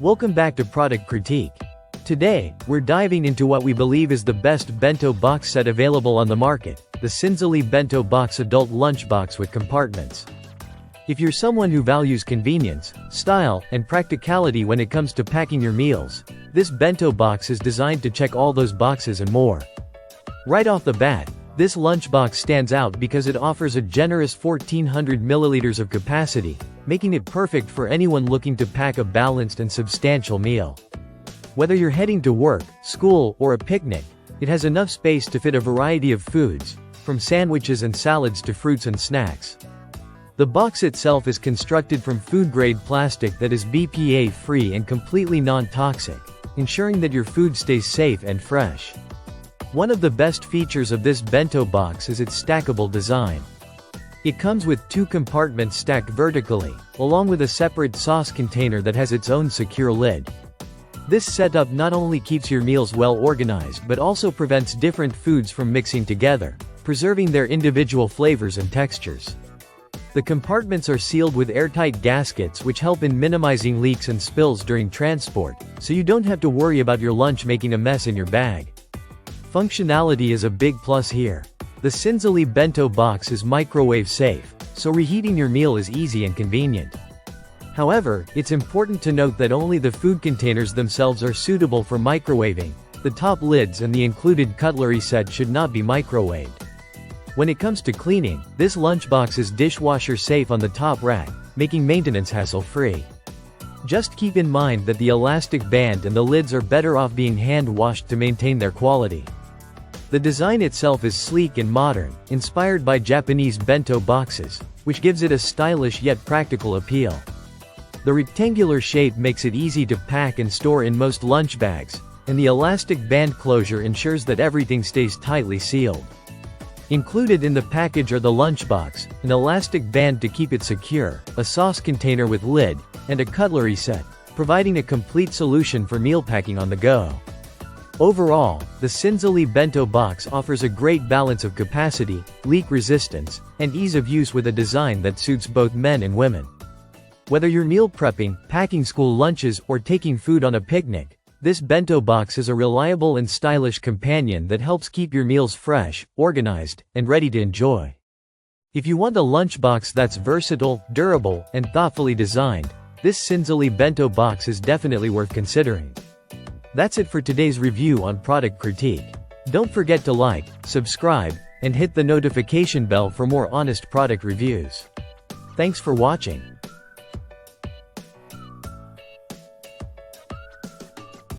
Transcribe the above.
Welcome back to Product Critique. Today, we're diving into what we believe is the best bento box set available on the market, the Sinnsally Bento Box Adult Lunchbox with Compartments. If you're someone who values convenience, style, and practicality when it comes to packing your meals, this bento box is designed to check all those boxes and more. Right off the bat, this lunchbox stands out because it offers a generous 1400 milliliters of capacity, making it perfect for anyone looking to pack a balanced and substantial meal. Whether you're heading to work, school, or a picnic, it has enough space to fit a variety of foods, from sandwiches and salads to fruits and snacks. The box itself is constructed from food-grade plastic that is BPA-free and completely non-toxic, ensuring that your food stays safe and fresh. One of the best features of this bento box is its stackable design. It comes with 2 compartments stacked vertically, along with a separate sauce container that has its own secure lid. This setup not only keeps your meals well organized but also prevents different foods from mixing together, preserving their individual flavors and textures. The compartments are sealed with airtight gaskets which help in minimizing leaks and spills during transport, so you don't have to worry about your lunch making a mess in your bag. Functionality is a big plus here. The Sinnsally Bento box is microwave safe, so reheating your meal is easy and convenient. However, it's important to note that only the food containers themselves are suitable for microwaving. The top lids and the included cutlery set should not be microwaved. When it comes to cleaning, this lunchbox is dishwasher safe on the top rack, making maintenance hassle-free. Just keep in mind that the elastic band and the lids are better off being hand-washed to maintain their quality. The design itself is sleek and modern, inspired by Japanese bento boxes, which gives it a stylish yet practical appeal. The rectangular shape makes it easy to pack and store in most lunch bags, and the elastic band closure ensures that everything stays tightly sealed. Included in the package are the lunchbox, an elastic band to keep it secure, a sauce container with lid, and a cutlery set, providing a complete solution for meal packing on the go. Overall, the Sinnsally Bento box offers a great balance of capacity, leak resistance, and ease of use with a design that suits both men and women. Whether you're meal prepping, packing school lunches, or taking food on a picnic, this bento box is a reliable and stylish companion that helps keep your meals fresh, organized, and ready to enjoy. If you want a lunchbox that's versatile, durable, and thoughtfully designed, this Sinnsally Bento box is definitely worth considering. That's it for today's review on Product Critique. Don't forget to like, subscribe, and hit the notification bell for more honest product reviews. Thanks for watching.